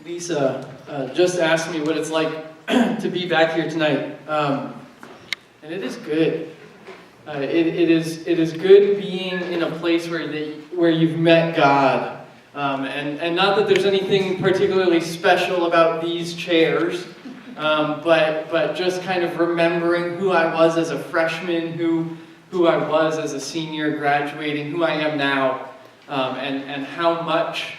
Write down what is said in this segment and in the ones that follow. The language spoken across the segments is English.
Lisa just asked me what it's like to be back here tonight, and it is good. It is good being in a place where you've met God, and not that there's anything particularly special about these chairs, but just kind of remembering who I was as a freshman, who I was as a senior graduating, who I am now, and how much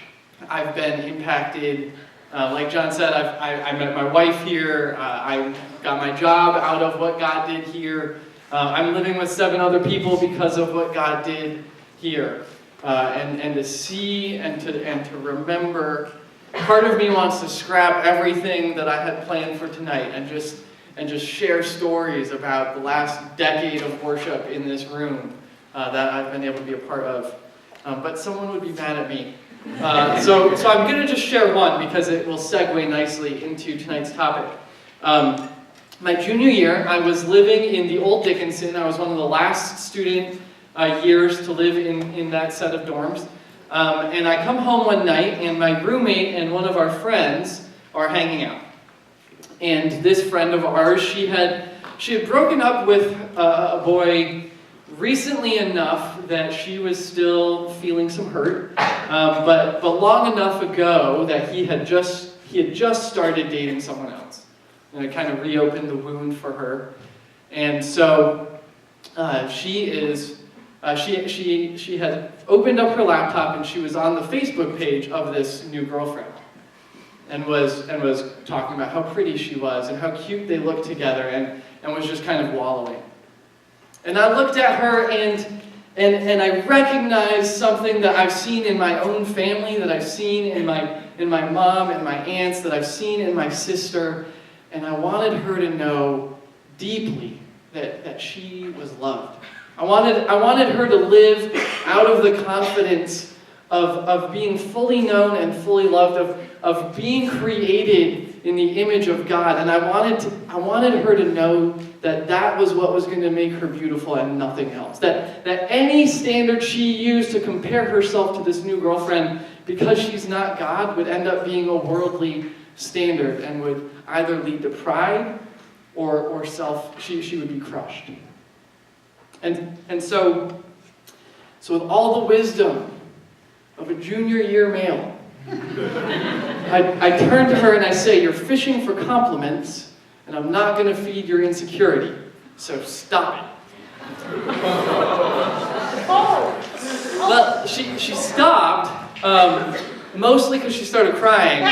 I've been impacted. Like John said, I met my wife here. I got my job out of what God did here. I'm living with 7 other people because of what God did here. And to see and to remember, part of me wants to scrap everything that I had planned for tonight and just share stories about the last decade of worship in this room that I've been able to be a part of. But someone would be mad at me. So I'm going to just share one because it will segue nicely into tonight's topic. My junior year, I was living in the old Dickinson. I was one of the last student years to live in that set of dorms. And I come home one night, and my roommate and one of our friends are hanging out. And this friend of ours, she had broken up with a boy recently enough that she was still feeling some hurt, but long enough ago that he had just started dating someone else, and it kind of reopened the wound for her. And so she had opened up her laptop, and she was on the Facebook page of this new girlfriend, and was talking about how pretty she was and how cute they looked together, and was just kind of wallowing. And I looked at her and I recognized something that I've seen in my own family, that I've seen in my mom and my aunts, that I've seen in my sister, and I wanted her to know deeply that she was loved. I wanted her to live out of the confidence of being fully known and fully loved, of being created in the image of God, and I wanted her to know that was what was going to make her beautiful and nothing else. That any standard she used to compare herself to this new girlfriend, because she's not God, would end up being a worldly standard and would either lead to pride or she would be crushed. And so with all the wisdom of a junior year male, I turn to her and I say, "You're fishing for compliments, and I'm not going to feed your insecurity, so stop it." Well, she stopped, mostly because she started crying,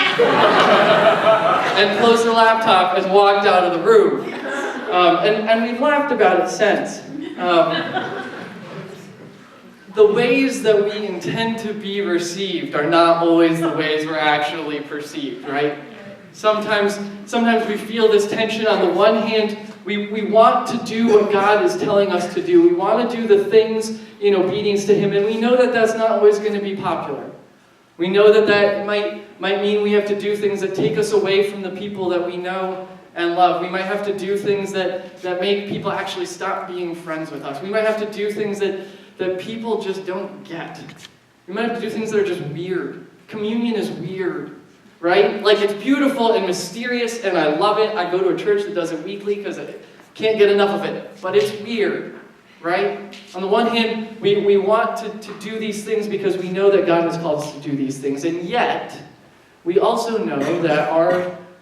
and closed her laptop and walked out of the room. And we've laughed about it since. The ways that we intend to be received are not always the ways we're actually perceived, right? Sometimes we feel this tension. On the one hand, we want to do what God is telling us to do. We want to do the things in obedience to Him, and we know that that's not always going to be popular. We know that might mean we have to do things that take us away from the people that we know and love. We might have to do things that make people actually stop being friends with us. We might have to do things that people just don't get. We might have to do things that are just weird. Communion is weird, right? Like, it's beautiful and mysterious, and I love it. I go to a church that does it weekly because I can't get enough of it. But it's weird, right? On the one hand, we want to do these things because we know that God has called us to do these things. And yet, we also know that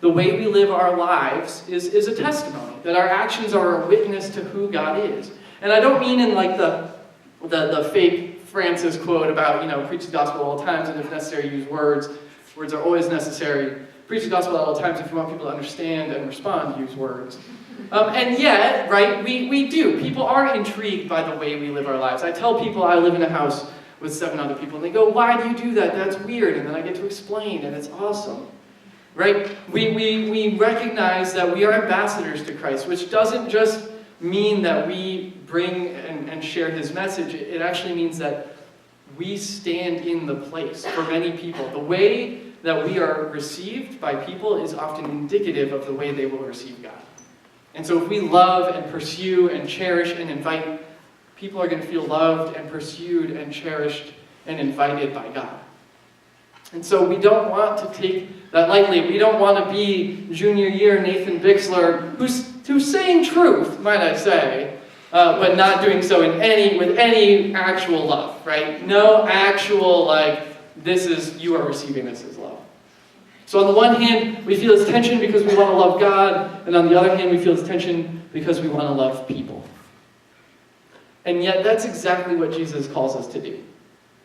the way we live our lives is a testimony. That our actions are a witness to who God is. And I don't mean in like the fake Francis quote about, preach the gospel at all times, and if necessary, use words. Words are always necessary. Preach the gospel at all times. If you want people to understand and respond, use words. And yet, right, we do. People are intrigued by the way we live our lives. I tell people I live in a house with 7 other people, and they go, "Why do you do that? That's weird." And then I get to explain, and it's awesome. Right? We recognize that we are ambassadors to Christ, which doesn't just mean that we bring and share His message. It actually means that we stand in the place for many people. The way that we are received by people is often indicative of the way they will receive God. And so if we love and pursue and cherish and invite, people are going to feel loved and pursued and cherished and invited by God. And so we don't want to take that lightly. We don't want to be junior year Nathan Bixler, who's saying truth, might I say, but not doing so with any actual love, right? No actual, you are receiving this as love. So on the one hand, we feel this tension because we want to love God, and on the other hand, we feel this tension because we want to love people. And yet, that's exactly what Jesus calls us to do.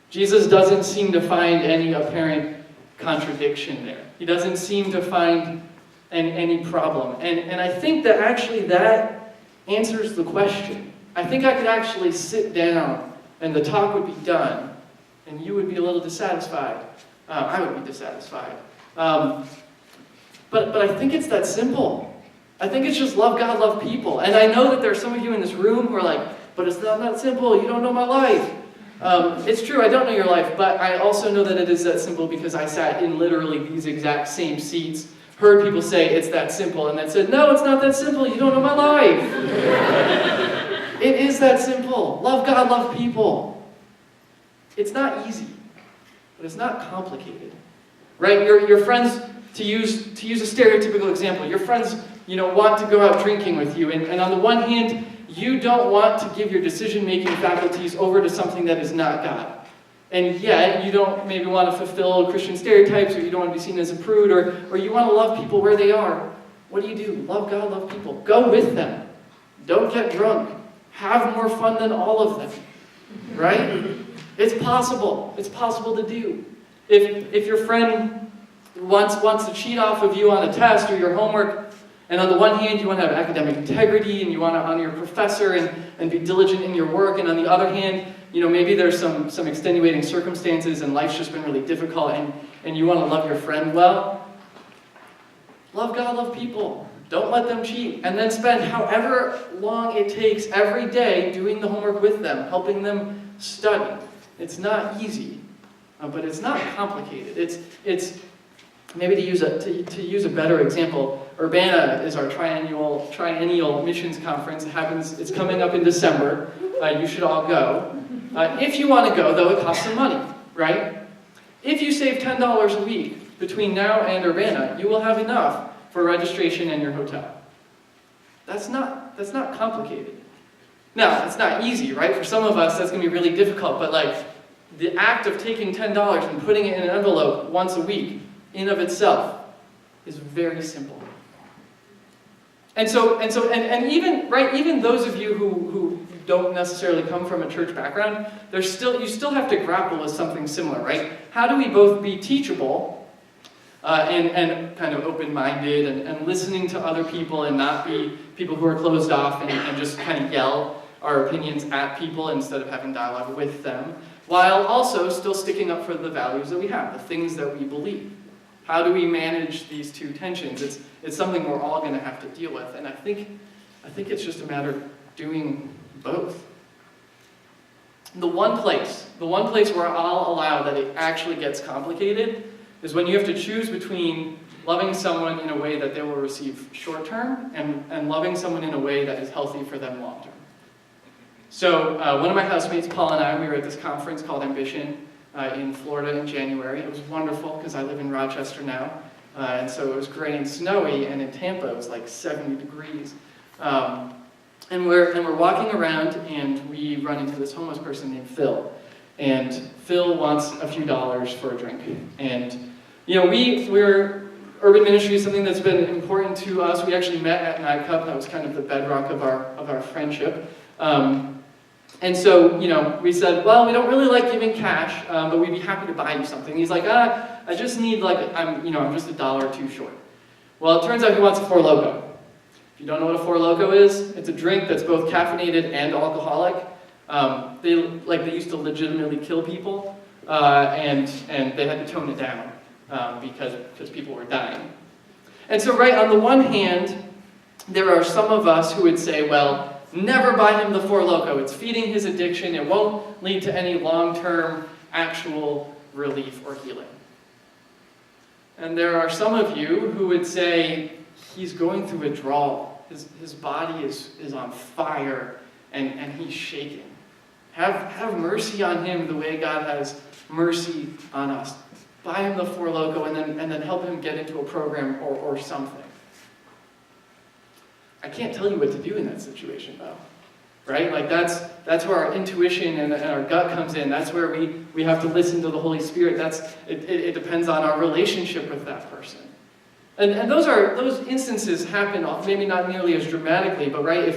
Jesus doesn't seem to find any apparent contradiction there. He doesn't seem to find any problem. And I think that actually that answers the question. I think I could actually sit down and the talk would be done and you would be a little dissatisfied. I would be dissatisfied. But I think it's that simple. I think it's just love God, love people. And I know that there are some of you in this room who are like, but it's not that simple. You don't know my life. It's true, I don't know your life, but I also know that it is that simple because I sat in literally these exact same seats, heard people say it's that simple, and then said, no, it's not that simple, you don't know my life. It is that simple. Love God, love people. It's not easy, but it's not complicated. Right? Your friends, to use a stereotypical example, your friends, want to go out drinking with you, and on the one hand, you don't want to give your decision-making faculties over to something that is not God. And yet, you don't maybe want to fulfill Christian stereotypes, or you don't want to be seen as a prude, or you want to love people where they are. What do? Love God, love people. Go with them. Don't get drunk. Have more fun than all of them. Right? It's possible. It's possible to do. If your friend wants to cheat off of you on a test or your homework, and on the one hand, you want to have academic integrity, and you want to honor your professor and be diligent in your work, and on the other hand, maybe there's some extenuating circumstances and life's just been really difficult, and you want to love your friend well, love God, love people. Don't let them cheat. And then spend however long it takes every day doing the homework with them, helping them study. It's not easy, but it's not complicated. It's maybe to use a better example, Urbana is our triennial missions conference. It's coming up in December. You should all go. If you want to go, though, it costs some money, right? If you save $10 a week between now and Urbana, you will have enough for registration and your hotel. That's not complicated. Now, it's not easy, right? For some of us, that's going to be really difficult, but the act of taking $10 and putting it in an envelope once a week, in of itself, is very simple. And even those of you who don't necessarily come from a church background, you still have to grapple with something similar, right? How do we both be teachable and kind of open-minded and listening to other people and not be people who are closed off and just kind of yell our opinions at people instead of having dialogue with them, while also still sticking up for the values that we have, the things that we believe? How do we manage these two tensions? It's something we're all going to have to deal with, and I think it's just a matter of doing both. The one place where I'll allow that it actually gets complicated is when you have to choose between loving someone in a way that they will receive short-term and loving someone in a way that is healthy for them long-term. So one of my housemates, Paul, and I, we were at this conference called Ambition in Florida in January. It was wonderful because I live in Rochester now, and so it was gray and snowy, and in Tampa it was like 70 degrees. And we're walking around, and we run into this homeless person named Phil. And Phil wants a few dollars for a drink. And we're urban ministry is something that's been important to us. We actually met at Night Cup. That was kind of the bedrock of our friendship. And so, we said, well, we don't really like giving cash, but we'd be happy to buy you something. He's like, I just need I'm just $1 or $2 short. Well, it turns out he wants a Four Loko. If you don't know what a Four Loko is, it's a drink that's both caffeinated and alcoholic. They used to legitimately kill people, and they had to tone it down because people were dying. And so, right, on the one hand, there are some of us who would say, well, never buy him the Four Loko. It's feeding his addiction. It won't lead to any long-term actual relief or healing. And there are some of you who would say, he's going through withdrawal. His body is on fire and he's shaking. Have mercy on him the way God has mercy on us. buy him the Four Loko and then help him get into a program or something. I can't tell you what to do in that situation, though. Right? Like that's where our intuition and our gut comes in. That's where we have to listen to the Holy Spirit. It depends on our relationship with that person. And those instances happen, maybe not nearly as dramatically, but right,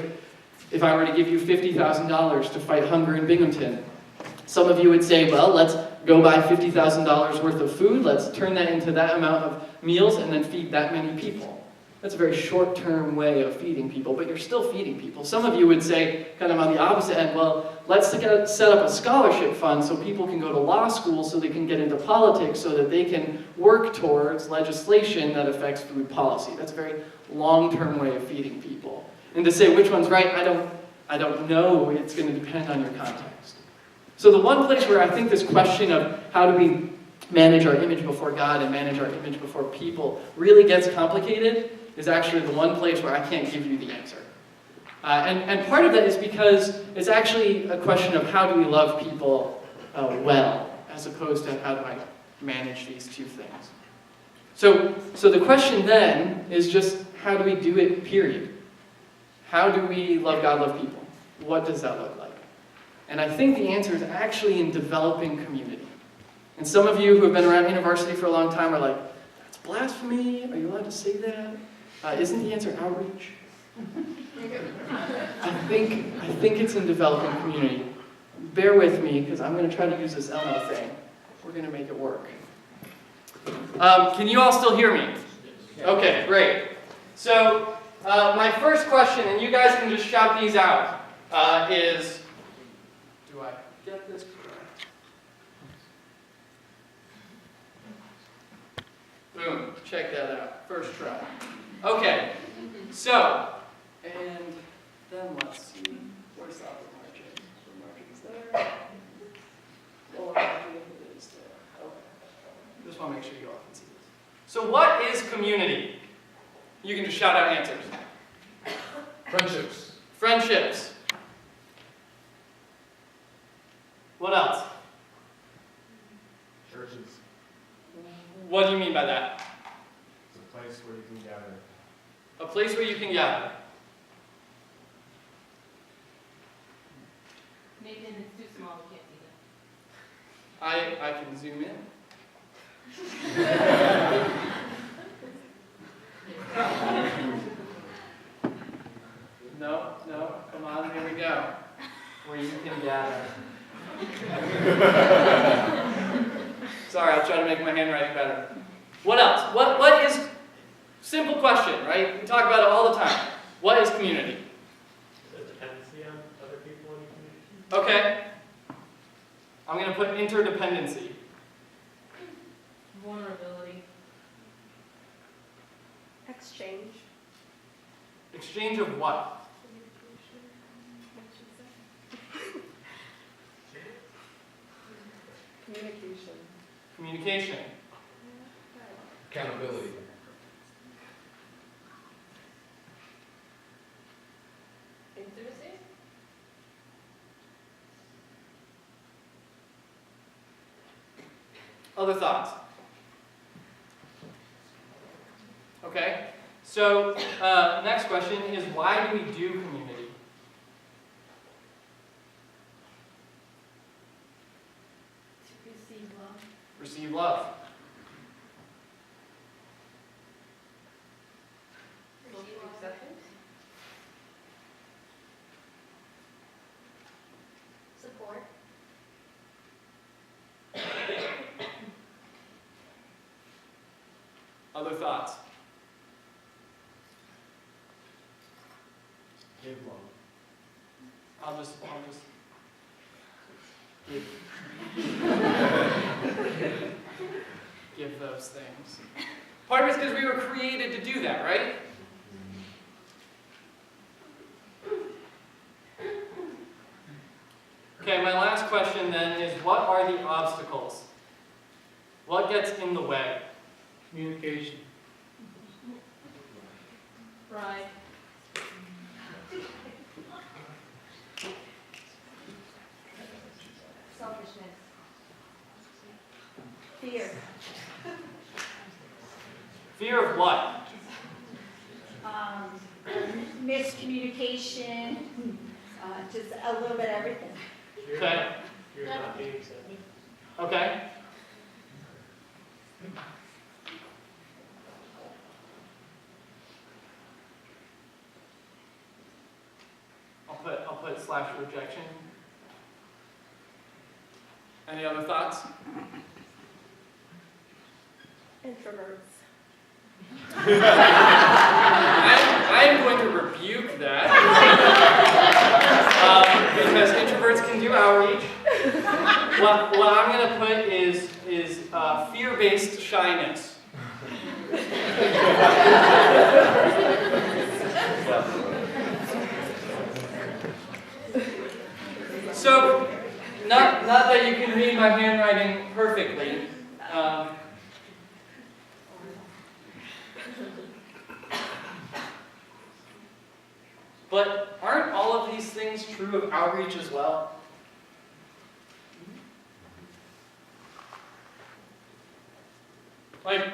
if I were to give you $50,000 to fight hunger in Binghamton, some of you would say, well, let's go buy $50,000 worth of food, let's turn that into that amount of meals, and then feed that many people. That's a very short-term way of feeding people, but you're still feeding people. Some of you would say, kind of on the opposite end, well, let's set up a scholarship fund so people can go to law school, so they can get into politics, so that they can work towards legislation that affects food policy. That's a very long-term way of feeding people. And to say which one's right, I don't know. It's going to depend on your context. So the one place where I think this question of how do we manage our image before God and manage our image before people really gets complicated is actually the one place where I can't give you the answer. And part of that is because it's actually a question of how do we love people well, as opposed to how do I manage these two things. So the question then is just how do we do it, period? How do we love God, love people? What does that look like? And I think the answer is actually in developing community. And some of you who have been around university for a long time are like, that's blasphemy, are you allowed to say that? Isn't the answer outreach? I think it's in developing community. Bear with me, because I'm going to try to use this Elmo thing. We're going to make it work. Can you all still hear me? Okay, great. So, my first question, and you guys can just shout these out, is, do I get this correct? Boom, check that out. First try. Okay, so, and then let's see. Where's the upper margin? The margin's there. Lower margin is there. Okay. Just want to make sure you all can see this. So what is community? You can just shout out answers. Friendships. Friendships. What else? Churches. What do you mean by that? It's a place where you can gather. A place where you can gather. Nathan, it's too small, we can't see that. I can zoom in. No, come on, here we go. Where you can gather. Sorry, I'll try to make my handwriting better. What else? What is, simple question, right? We talk about it all the time. What is community? The dependency on other people in the community. Okay. I'm going to put interdependency. Vulnerability. Exchange. Exchange of what? Communication. Communication. Accountability. Intimacy. Other thoughts? Okay. So, next question is, why do we do community? To receive love. Receive love. Receive acceptance. Support. Other thoughts? Give love. I'll just give those things. Part of it's because we were created to do that, right? Okay, my last question then is, what are the obstacles? What gets in the way? Communication. Pride. Selfishness. Fear. Fear of what? Miscommunication, just a little bit of everything. Okay. You're not being accepted. Okay. I'll put / rejection. Any other thoughts? Introverts. I'm going to rebuke that because introverts can do outreach. What I'm going to put is fear-based shyness. So, not that you can read my handwriting perfectly. But aren't all of these things true of outreach as well? Like,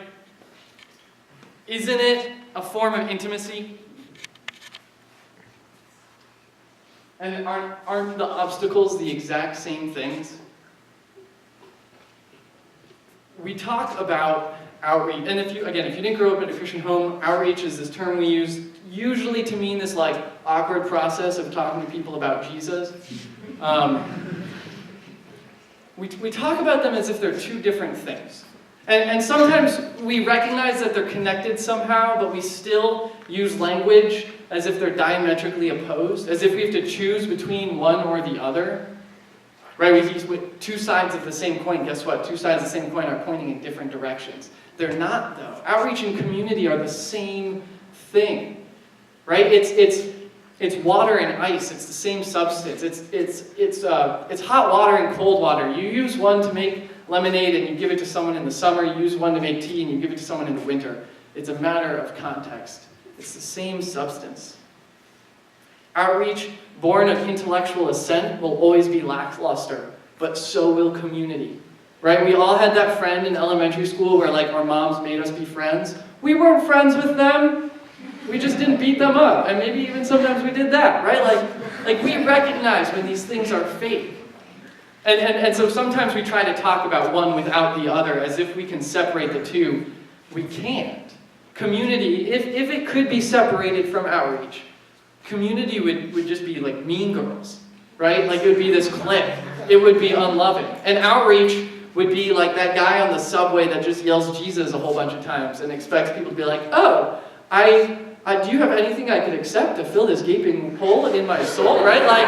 isn't it a form of intimacy? And aren't the obstacles the exact same things? We talk about outreach, and if you didn't grow up in a Christian home, outreach is this term we use usually to mean this like awkward process of talking to people about Jesus. We talk about them as if they're two different things. And sometimes we recognize that they're connected somehow, but we still use language as if they're diametrically opposed, as if we have to choose between one or the other. Right? We use two sides of the same coin. Guess what? Two sides of the same coin are pointing in different directions. They're not, though. Outreach and community are the same thing. Right? It's water and ice. It's the same substance. It's hot water and cold water. You use one to make lemonade and you give it to someone in the summer. You use one to make tea and you give it to someone in the winter. It's a matter of context. It's the same substance. Outreach, born of intellectual assent, will always be lackluster, but so will community. Right? We all had that friend in elementary school where like our moms made us be friends. We weren't friends with them. We just didn't beat them up. And maybe even sometimes we did that, right? Like we recognize when these things are fake. And so sometimes we try to talk about one without the other as if we can separate the two. We can't. Community, if it could be separated from outreach, community would just be like Mean Girls, right? Like it would be this clique. It would be unloving. And outreach would be like that guy on the subway that just yells Jesus a whole bunch of times and expects people to be like, oh, do you have anything I could accept to fill this gaping hole in my soul, right? Like,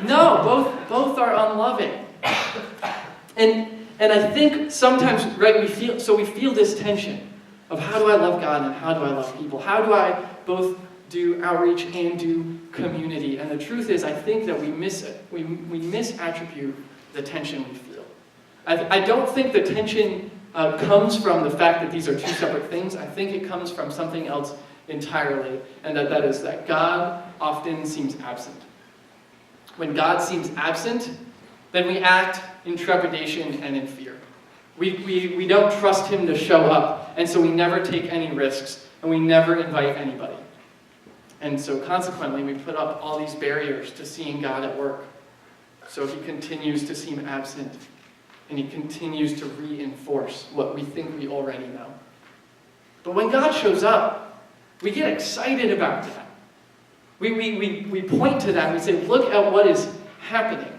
no, both are unloving. And I think sometimes, right, we feel this tension of how do I love God and how do I love people? How do I both do outreach and do community? And the truth is, I think that we miss it. We misattribute the tension we feel. I don't think the tension comes from the fact that these are two separate things. I think it comes from something else entirely, and that is that God often seems absent. When God seems absent, then we act in trepidation and in fear. We don't trust him to show up, and so we never take any risks, and we never invite anybody. And so consequently, we put up all these barriers to seeing God at work. So he continues to seem absent, and he continues to reinforce what we think we already know. But when God shows up, we get excited about that. We point to that, and we say, look at what is happening.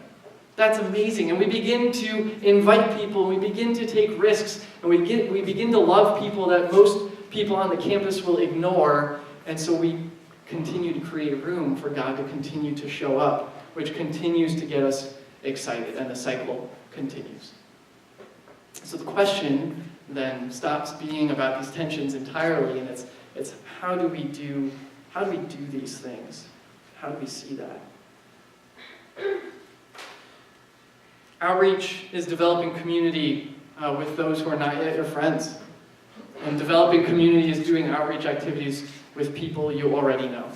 That's amazing. And we begin to invite people, and we begin to take risks, and we begin to love people that most people on the campus will ignore, and so we continue to create room for God to continue to show up, which continues to get us excited, and the cycle continues. So the question then stops being about these tensions entirely, and it's how do we do these things? How do we see that? Outreach is developing community with those who are not yet your friends. And developing community is doing outreach activities with people you already know.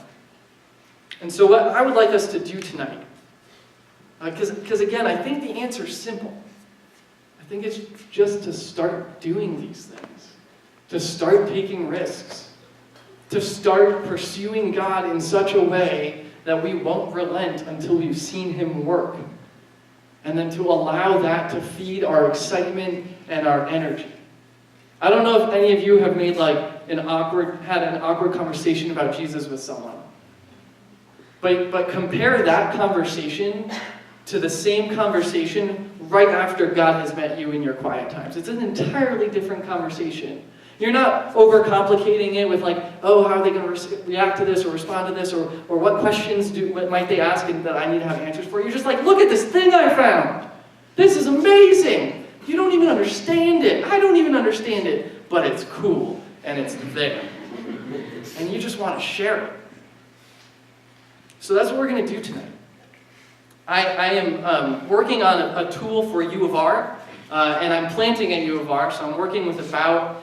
And so what I would like us to do tonight, because again, I think the answer is simple. I think it's just to start doing these things. to start taking risks, to start pursuing God in such a way that we won't relent until we've seen Him work, and then to allow that to feed our excitement and our energy. I don't know if any of you have made had an awkward conversation about Jesus with someone. But compare that conversation to the same conversation right after God has met you in your quiet times. It's an entirely different conversation. You're not overcomplicating it with oh, how are they going to react to this or respond to this, or what questions might they ask and that I need to have answers for. You're just look at this thing I found. This is amazing. You don't even understand it. I don't even understand it, but it's cool and it's there. And you just want to share it. So that's what we're going to do tonight. I am working on a tool for U of R, and I'm planting at U of R, so I'm working with about,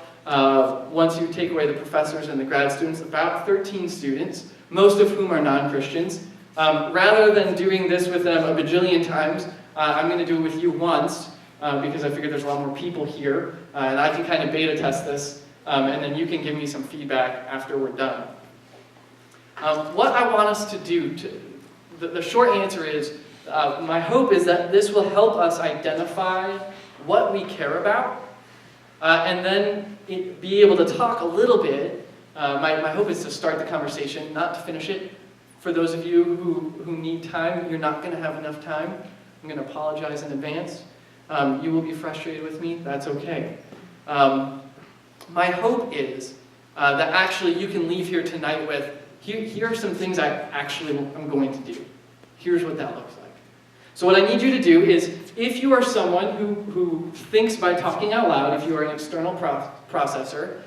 once you take away the professors and the grad students, about 13 students, most of whom are non-Christians. Rather than doing this with them a bajillion times, I'm going to do it with you once, because I figured there's a lot more people here, and I can kind of beta test this, and then you can give me some feedback after we're done. What I want us to do, the short answer is, my hope is that this will help us identify what we care about, and then be able to talk a little bit. My hope is to start the conversation, not to finish it. For those of you who need time, you're not going to have enough time. I'm going to apologize in advance. You will be frustrated with me. That's okay. My hope is that actually you can leave here tonight with, here are some things I actually am going to do. Here's what that looks like. So what I need you to do is, if you are someone who thinks by talking out loud, if you are an external processor,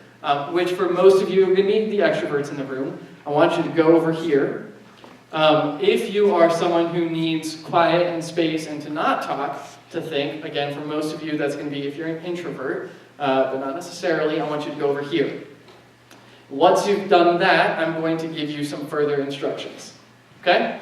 which for most of you are going to be the extroverts in the room, I want you to go over here. If you are someone who needs quiet and space and to not talk, to think, again, for most of you that's going to be if you're an introvert, but not necessarily, I want you to go over here. Once you've done that, I'm going to give you some further instructions. Okay?